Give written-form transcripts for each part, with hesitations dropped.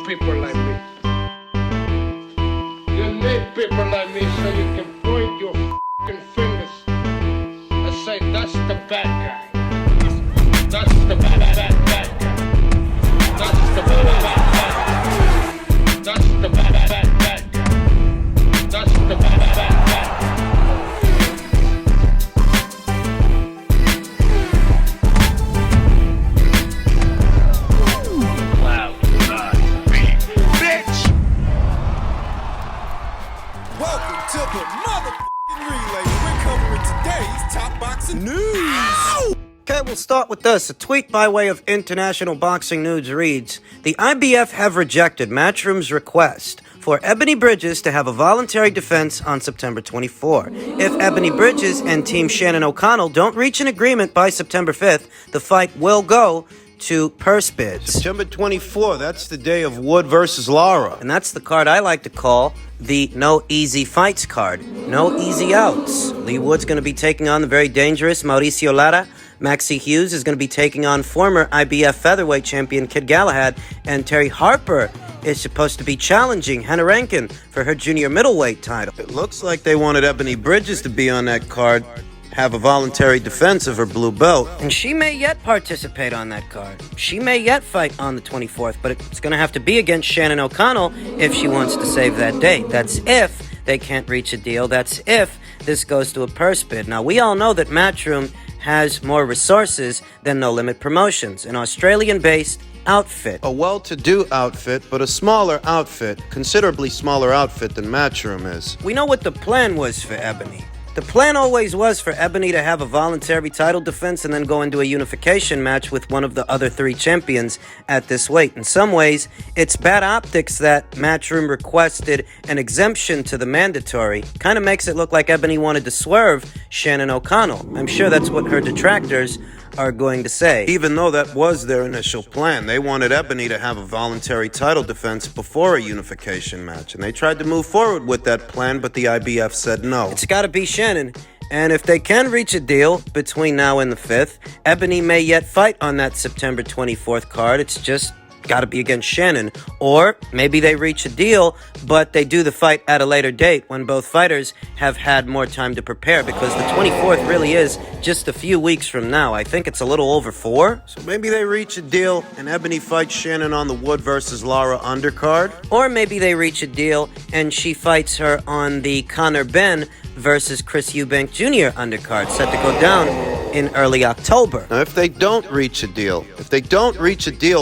people like me. You need people like me so you can point your f***ing fingers and say, that's the bad guy. That's the bad guy. That's the bad guy. That's the bad guy. That's the bad guy. Welcome to the motherfucking relay. We're covering today's top boxing news. Ow! Okay, we'll start with this. A tweet by way of International Boxing News reads, the IBF have rejected Matchroom's request for Ebony Bridges to have a voluntary defense on September 24. If Ebony Bridges and Team Shannon O'Connell don't reach an agreement by September 5th, the fight will go to purse bids. September 24, that's the day of Wood versus Lara. And that's the card I like to call the no easy fights card. No easy outs. Lee Wood's going to be taking on the very dangerous Mauricio Lara. Maxie Hughes is going to be taking on former IBF featherweight champion Kid Galahad. And Terry Harper is supposed to be challenging Hannah Rankin for her junior middleweight title. It looks like they wanted Ebony Bridges to be on that card, have a voluntary defense of her blue belt. And she may yet participate on that card. She may yet fight on the 24th, but it's going to have to be against Shannon O'Connell if she wants to save that date. That's if they can't reach a deal. That's if this goes to a purse bid. Now, we all know that Matchroom has more resources than No Limit Promotions, an Australian-based outfit. A well-to-do outfit, but a smaller outfit, considerably smaller outfit than Matchroom is. We know what the plan was for Ebony. The plan always was for Ebony to have a voluntary title defense and then go into a unification match with one of the other three champions at this weight. In some ways, it's bad optics that Matchroom requested an exemption to the mandatory. Kind of makes it look like Ebony wanted to swerve Shannon O'Connell. I'm sure that's what her detractors are going to say. Even though that was their initial plan, they wanted Ebony to have a voluntary title defense before a unification match, and they tried to move forward with that plan, but the IBF said no. It's got to be Shannon, and if they can reach a deal between now and the 5th, Ebony may yet fight on that September 24th card. It's just got to be against Shannon. Or maybe they reach a deal, but they do the fight at a later date when both fighters have had more time to prepare, because the 24th really is just a few weeks from now. I think it's a little over 4. So maybe they reach a deal and Ebony fights Shannon on the Wood versus Lara undercard. Or maybe they reach a deal and she fights her on the Conor Benn versus Chris Eubank Jr. undercard, set to go down in early October. Now, if they don't reach a deal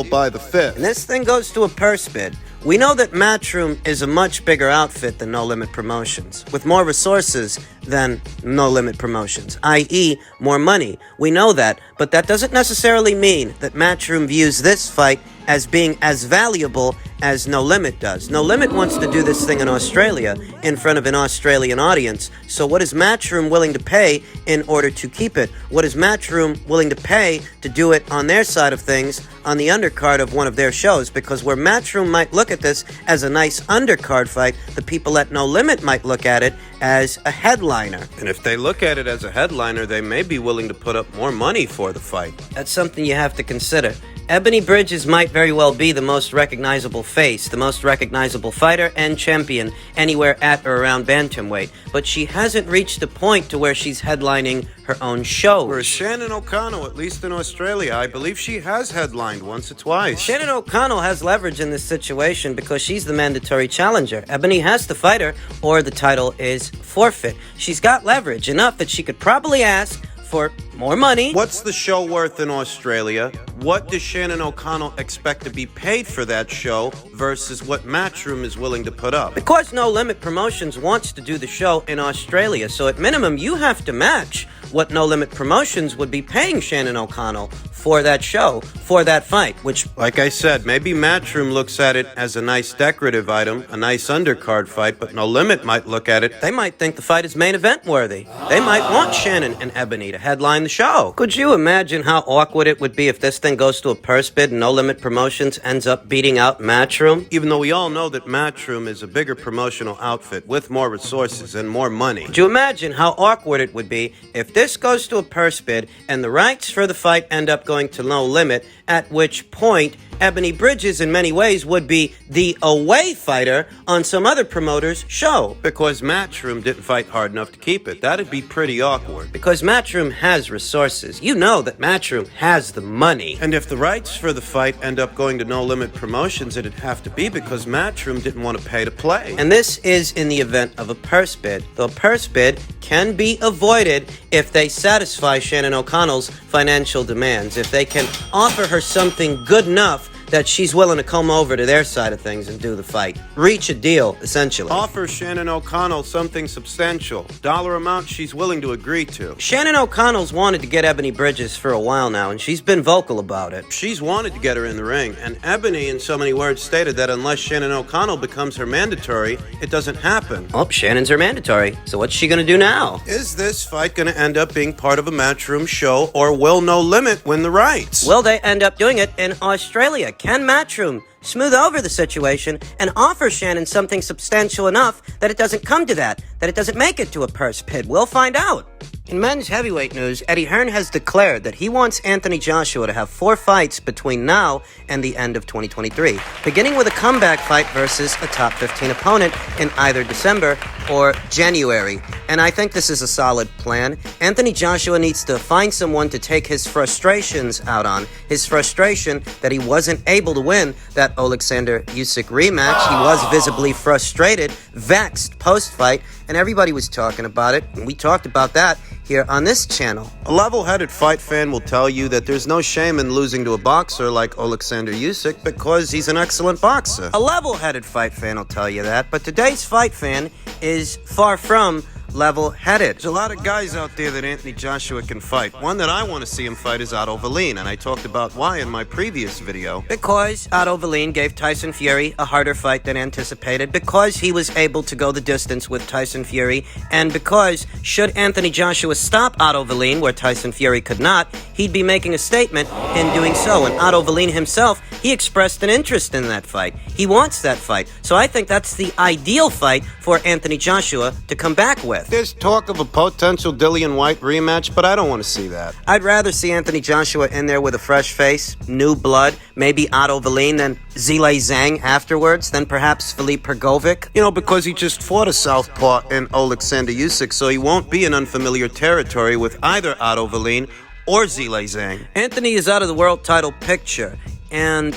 by the 5th, and this thing goes to a purse bid, we know that Matchroom is a much bigger outfit than No Limit Promotions, with more resources than No Limit Promotions, i.e. more money. We know that, but that doesn't necessarily mean that Matchroom views this fight as being as valuable as No Limit does. No Limit wants to do this thing in Australia in front of an Australian audience. So what is Matchroom willing to pay in order to keep it? What is Matchroom willing to pay to do it on their side of things on the undercard of one of their shows? Because where Matchroom might look at this as a nice undercard fight, the people at No Limit might look at it as a headliner. And if they look at it as a headliner, they may be willing to put up more money for the fight. That's something you have to consider. Ebony Bridges might very well be the most recognizable face, the most recognizable fighter and champion anywhere at or around bantamweight, but she hasn't reached the point to where she's headlining her own show. Whereas Shannon O'Connell, at least in Australia, I believe she has headlined once or twice. Shannon O'Connell has leverage in this situation because she's the mandatory challenger. Ebony has to fight her or the title is forfeit. She's got leverage enough that she could probably ask for more money. What's the show worth in Australia? What does Shannon O'Connell expect to be paid for that show versus what Matchroom is willing to put up? Because No Limit Promotions wants to do the show in Australia, so at minimum you have to match what No Limit Promotions would be paying Shannon O'Connell for that show, for that fight, which, like I said, maybe Matchroom looks at it as a nice decorative item, a nice undercard fight, but No Limit might look at it. They might think the fight is main event worthy. They might want Shannon and Ebony to headline the show. Could you imagine how awkward it would be if this thing goes to a purse bid and No Limit Promotions ends up beating out Matchroom? Even though we all know that Matchroom is a bigger promotional outfit with more resources and more money. Could you imagine how awkward it would be if this goes to a purse bid and the rights for the fight end up going to No Limit, at which point Ebony Bridges, in many ways, would be the away fighter on some other promoter's show. Because Matchroom didn't fight hard enough to keep it. That'd be pretty awkward. Because Matchroom has resources. You know that Matchroom has the money. And if the rights for the fight end up going to No Limit Promotions, it'd have to be because Matchroom didn't want to pay to play. And this is in the event of a purse bid. Though a purse bid can be avoided if they satisfy Shannon O'Connell's financial demands. If they can offer her something good enough that she's willing to come over to their side of things and do the fight. Reach a deal, essentially. Offer Shannon O'Connell something substantial. Dollar amount she's willing to agree to. Shannon O'Connell's wanted to get Ebony Bridges for a while now, and she's been vocal about it. She's wanted to get her in the ring, and Ebony, in so many words, stated that unless Shannon O'Connell becomes her mandatory, it doesn't happen. Oh, Shannon's her mandatory. So what's she gonna do now? Is this fight gonna end up being part of a Matchroom show, or will No Limit win the rights? Will they end up doing it in Australia? Can Matchroom smooth over the situation and offer Shannon something substantial enough that it doesn't come to that it doesn't make it to a purse bid? We'll find out. In men's heavyweight news, Eddie Hearn has declared that he wants Anthony Joshua to have 4 fights between now and the end of 2023, beginning with a comeback fight versus a top 15 opponent in either December or January. And I think this is a solid plan. Anthony Joshua needs to find someone to take his frustrations out on. His frustration that he wasn't able to win that Alexander Usyk rematch. He was visibly frustrated, vexed post-fight, and everybody was talking about it. And we talked about that here on this channel. A level-headed fight fan will tell you that there's no shame in losing to a boxer like Alexander Usyk because he's an excellent boxer. A level-headed fight fan will tell you that, but today's fight fan is far from level-headed. There's a lot of guys out there that Anthony Joshua can fight. One that I want to see him fight is Otto Wallin, and I talked about why in my previous video. Because Otto Wallin gave Tyson Fury a harder fight than anticipated, because he was able to go the distance with Tyson Fury, and because should Anthony Joshua stop Otto Wallin where Tyson Fury could not, he'd be making a statement in doing so. And Otto Wallin himself, he expressed an interest in that fight. He wants that fight. So I think that's the ideal fight for Anthony Joshua to come back with. There's talk of a potential Dillian White rematch, but I don't want to see that. I'd rather see Anthony Joshua in there with a fresh face, new blood, maybe Otto Wallin, then Zhilei Zhang afterwards, then perhaps Filip Hrgovic. You know, because he just fought a southpaw in Alexander Usyk, so he won't be in unfamiliar territory with either Otto Wallin or Zhilei Zhang. Anthony is out of the world title picture, and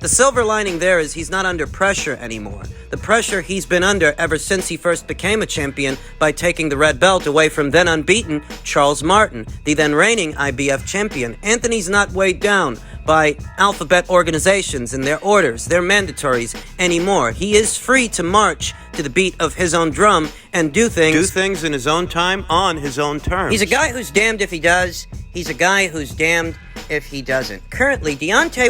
the silver lining there is he's not under pressure anymore. The pressure he's been under ever since he first became a champion by taking the red belt away from then unbeaten Charles Martin, the then reigning IBF champion. Anthony's not weighed down by alphabet organizations and their orders, their mandatories anymore. He is free to march to the beat of his own drum and do things in his own time, on his own terms. He's a guy who's damned if he does. He's a guy who's damned if he doesn't. Currently, Deontay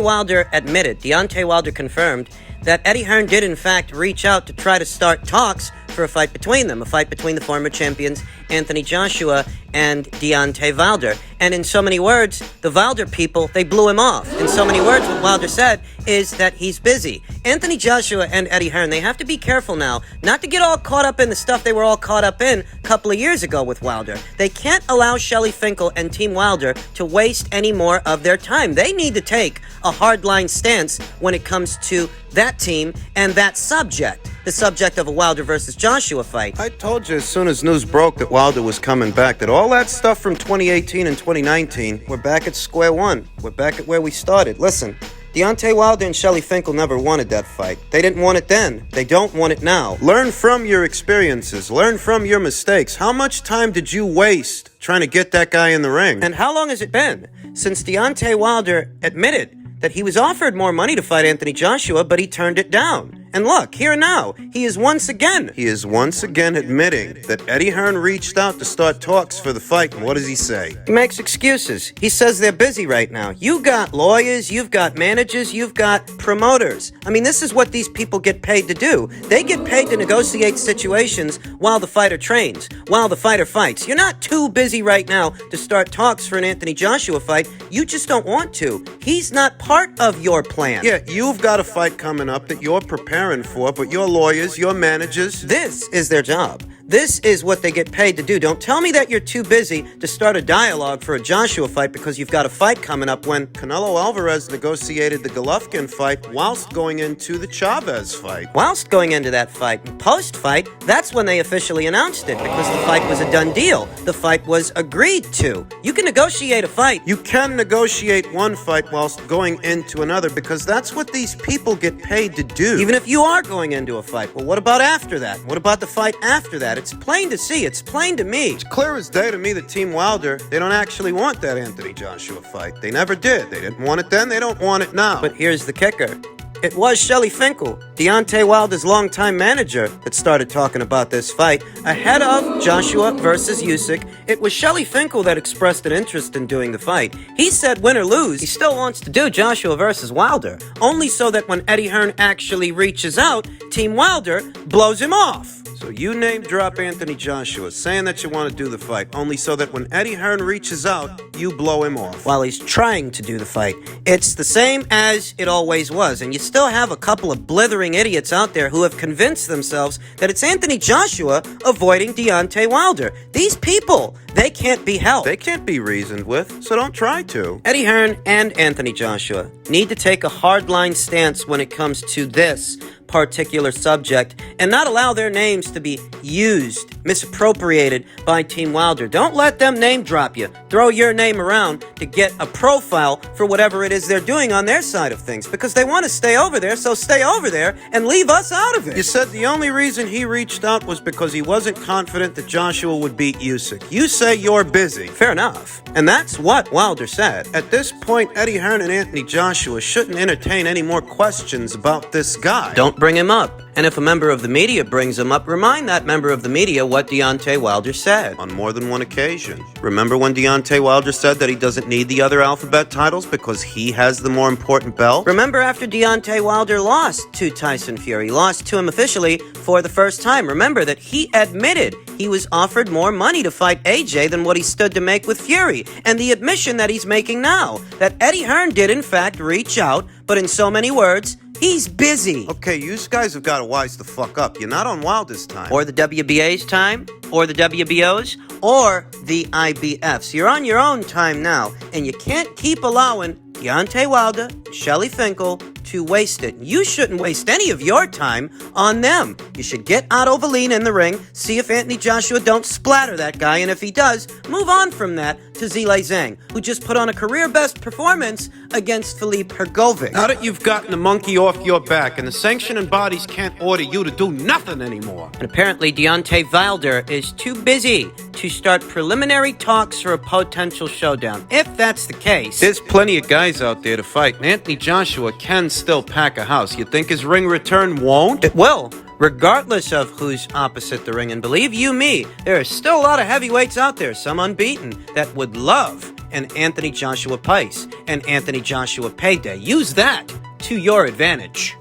Wilder confirmed that Eddie Hearn did in fact reach out to try to start talks for a fight between them, a fight between the former champions Anthony Joshua and Deontay Wilder. And in so many words, the Wilder people, they blew him off. In so many words, what Wilder said is that he's busy. Anthony Joshua and Eddie Hearn, they have to be careful now not to get all caught up in the stuff they were all caught up in a couple of years ago with Wilder. They can't allow Shelley Finkel and Team Wilder to waste any more of their time. They need to take a hardline stance when it comes to that team and that subject, the subject of a Wilder versus Joshua fight. I told you as soon as news broke that Wilder was coming back, that all that stuff from 2018 and 2019, we're back at square one. We're back at where we started. Listen, Deontay Wilder and Shelley Finkel never wanted that fight. They didn't want it then. They don't want it now. Learn from your experiences. Learn from your mistakes. How much time did you waste trying to get that guy in the ring? And how long has it been since Deontay Wilder admitted that he was offered more money to fight Anthony Joshua, but he turned it down? And look, here and now, he is once again admitting that Eddie Hearn reached out to start talks for the fight. And what does he say? He makes excuses. He says they're busy right now. You got lawyers, you've got managers, you've got promoters. I mean, this is what these people get paid to do. They get paid to negotiate situations while the fighter trains, while the fighter fights. You're not too busy right now to start talks for an Anthony Joshua fight. You just don't want to. He's not part of your plan. Yeah, you've got a fight coming up that you're preparing for, but your lawyers, your managers, this is their job. This is what they get paid to do. Don't tell me that you're too busy to start a dialogue for a Joshua fight because you've got a fight coming up when Canelo Alvarez negotiated the Golovkin fight whilst going into the Chavez fight. Whilst going into that fight, post-fight, that's when they officially announced it because the fight was a done deal. The fight was agreed to. You can negotiate a fight. You can negotiate one fight whilst going into another because that's what these people get paid to do. Even if you are going into a fight. Well, what about after that? What about the fight after that? It's plain to see. It's plain to me. It's clear as day to me that Team Wilder, they don't actually want that Anthony Joshua fight. They never did. They didn't want it then. They don't want it now. But here's the kicker. It was Shelly Finkel, Deontay Wilder's longtime manager, that started talking about this fight ahead of Joshua versus Usyk. It was Shelly Finkel that expressed an interest in doing the fight. He said win or lose, he still wants to do Joshua versus Wilder, only so that when Eddie Hearn actually reaches out, Team Wilder blows him off. So you name drop Anthony Joshua, saying that you want to do the fight, only so that when Eddie Hearn reaches out, you blow him off. While he's trying to do the fight. It's the same as it always was, and you still have a couple of blithering idiots out there who have convinced themselves that it's Anthony Joshua avoiding Deontay Wilder. These people, they can't be helped. They can't be reasoned with, so don't try to. Eddie Hearn and Anthony Joshua need to take a hardline stance when it comes to this particular subject and not allow their names to be used, misappropriated by Team Wilder. Don't let them name drop you. Throw your name around to get a profile for whatever it is they're doing on their side of things because they want to stay over there, so stay over there and leave us out of it. You said the only reason he reached out was because he wasn't confident that Joshua would beat Usyk. You say you're busy. Fair enough. And that's what Wilder said. At this point, Eddie Hearn and Anthony Joshua shouldn't entertain any more questions about this guy. Don't bring him up. And if a member of the media brings him up, remind that member of the media what Deontay Wilder said. On more than one occasion. Remember when Deontay Wilder said that he doesn't need the other alphabet titles because he has the more important belt? Remember after Deontay Wilder lost to Tyson Fury, lost to him officially for the first time. Remember that he admitted he was offered more money to fight AJ than what he stood to make with Fury. And the admission that he's making now, that Eddie Hearn did in fact reach out, but in so many words, he's busy. Okay, you guys have got to wise the fuck up. You're not on Wilder's time. Or the WBA's time, or the WBO's, or the IBF's. You're on your own time now, and you can't keep allowing Deontay Wilder, Shelly Finkel to waste it. You shouldn't waste any of your time on them. You should get Otto Wallin in the ring, see if Anthony Joshua don't splatter that guy, and if he does, move on from that to Zhilei Zhang, who just put on a career-best performance against Filip Hrgovic. Now that you've gotten the monkey off your back and the sanctioning bodies can't order you to do nothing anymore. And apparently Deontay Wilder is too busy to start preliminary talks for a potential showdown. If that's the case, there's plenty of guys out there to fight, and Anthony Joshua can still pack a house. You think his ring return won't? It will, regardless of who's opposite the ring. And believe you me, there are still a lot of heavyweights out there, some unbeaten, that would love an Anthony Joshua Pice and Anthony Joshua payday. Use that to your advantage.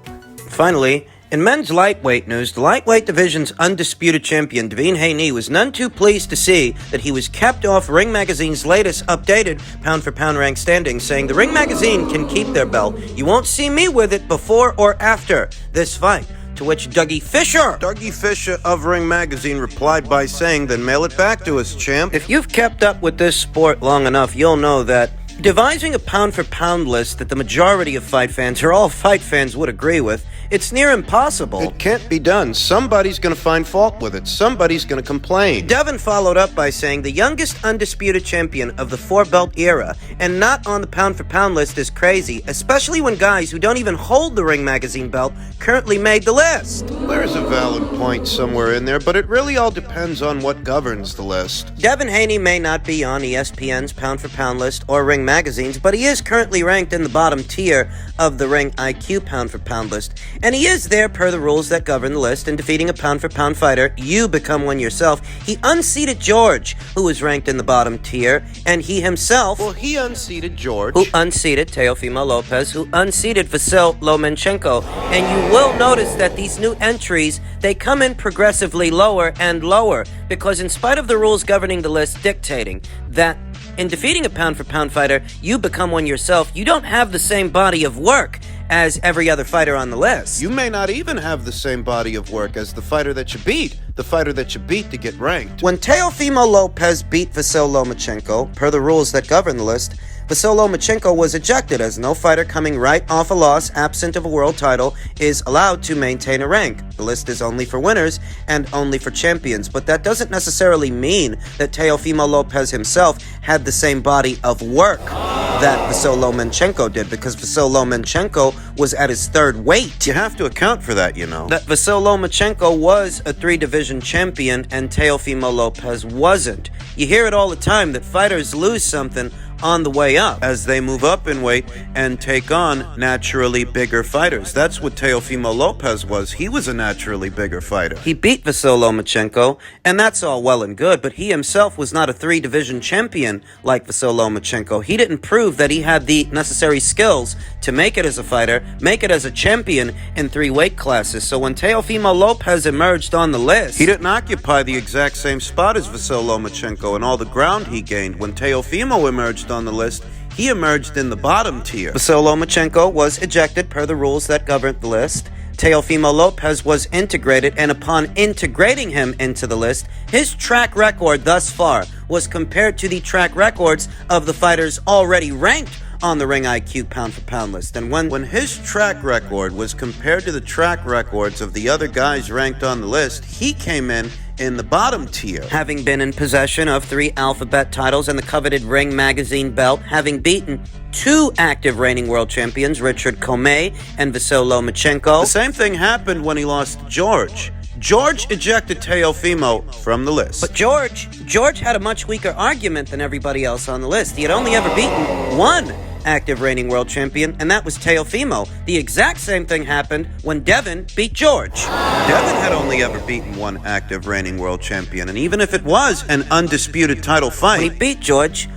Finally, in men's lightweight news, the lightweight division's undisputed champion, Devin Haney, was none too pleased to see that he was kept off Ring Magazine's latest updated pound-for-pound rank standings, saying the Ring Magazine can keep their belt. You won't see me with it before or after this fight. To which Dougie Fisher of Ring Magazine replied by saying, then mail it back to us, champ. If you've kept up with this sport long enough, you'll know that devising a pound-for-pound list that the majority of fight fans, or all fight fans, would agree with, it's near impossible. It can't be done. Somebody's going to find fault with it. Somebody's going to complain. Devin followed up by saying the youngest undisputed champion of the four-belt era and not on the pound-for-pound list is crazy, especially when guys who don't even hold the Ring Magazine belt currently made the list. There's a valid point somewhere in there, but it really all depends on what governs the list. Devin Haney may not be on ESPN's pound-for-pound list or Ring Magazine's, but he is currently ranked in the bottom tier of the Ring IQ pound-for-pound list. And he is there per the rules that govern the list. In defeating a pound-for-pound fighter, you become one yourself. He unseated George, who was ranked in the bottom tier, and he himself... Well, he unseated George. Who unseated Teofimo Lopez, who unseated Vasyl Lomachenko. And you will notice that these new entries, they come in progressively lower and lower, because in spite of the rules governing the list dictating that in defeating a pound-for-pound fighter, you become one yourself. You don't have the same body of work as every other fighter on the list. You may not even have the same body of work as the fighter that you beat. The fighter that you beat to get ranked. When Teofimo Lopez beat Vasyl Lomachenko, per the rules that govern the list, Vasyl Lomachenko was ejected, as no fighter coming right off a loss, absent of a world title, is allowed to maintain a rank. The list is only for winners and only for champions, but that doesn't necessarily mean that Teofimo Lopez himself had the same body of work that Vasyl Lomachenko did, because Vasyl Lomachenko was at his third weight. You have to account for that, you know. That Vasyl Lomachenko was a 3-division champion and Teofimo Lopez wasn't. You hear it all the time that fighters lose something on the way up as they move up in weight and take on naturally bigger fighters. That's what Teofimo Lopez was. He was a naturally bigger fighter. He beat Vasyl Lomachenko, and that's all well and good, but he himself was not a 3-division champion like Vasyl Lomachenko. He didn't prove that he had the necessary skills to make it as a fighter, make it as a champion in 3 weight classes. So when Teofimo Lopez emerged on the list, he didn't occupy the exact same spot as Vasyl Lomachenko and all the ground he gained. When Teofimo emerged on the list, he emerged in the bottom tier. Vasyl Lomachenko was ejected per the rules that governed the list. Teofimo Lopez was integrated, and upon integrating him into the list, his track record thus far was compared to the track records of the fighters already ranked on the Ring IQ pound-for-pound list. And when his track record was compared to the track records of the other guys ranked on the list, he came in the bottom tier. Having been in possession of 3 alphabet titles and the coveted Ring magazine belt, having beaten 2 active reigning world champions, Richard Comey and Vasyl Lomachenko. The same thing happened when he lost to George. George ejected Teofimo from the list. But George had a much weaker argument than everybody else on the list. He had only ever beaten 1 active reigning world champion, and that was Teofimo. The exact same thing happened when Devin beat George. Devin had only ever beaten 1 active reigning world champion, and even if it was an undisputed title fight, when he beat George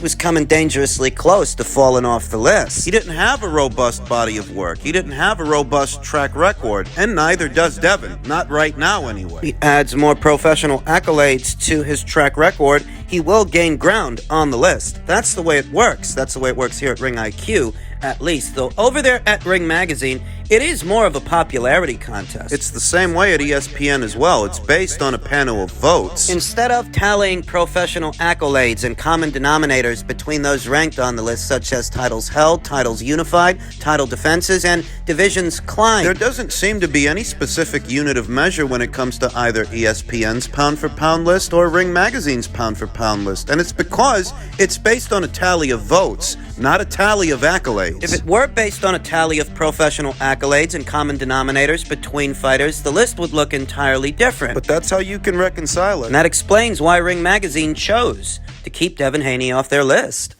was coming dangerously close to falling off the list. He didn't have a robust body of work. He didn't have a robust track record, and neither does Devin. Not right now, anyway. He adds more professional accolades to his track record. He will gain ground on the list. That's the way it works. That's the way it works here at Ring IQ, at least. Though over there at Ring Magazine, it is more of a popularity contest. It's the same way at ESPN as well. It's based on a panel of votes. Instead of tallying professional accolades and common denominators between those ranked on the list, such as titles held, titles unified, title defenses, and divisions climbed, there doesn't seem to be any specific unit of measure when it comes to either ESPN's pound-for-pound list or Ring Magazine's pound-for-pound list. And it's because it's based on a tally of votes, not a tally of accolades. If it were based on a tally of professional accolades and common denominators between fighters, the list would look entirely different. But that's how you can reconcile it. And that explains why Ring Magazine chose to keep Devin Haney off their list.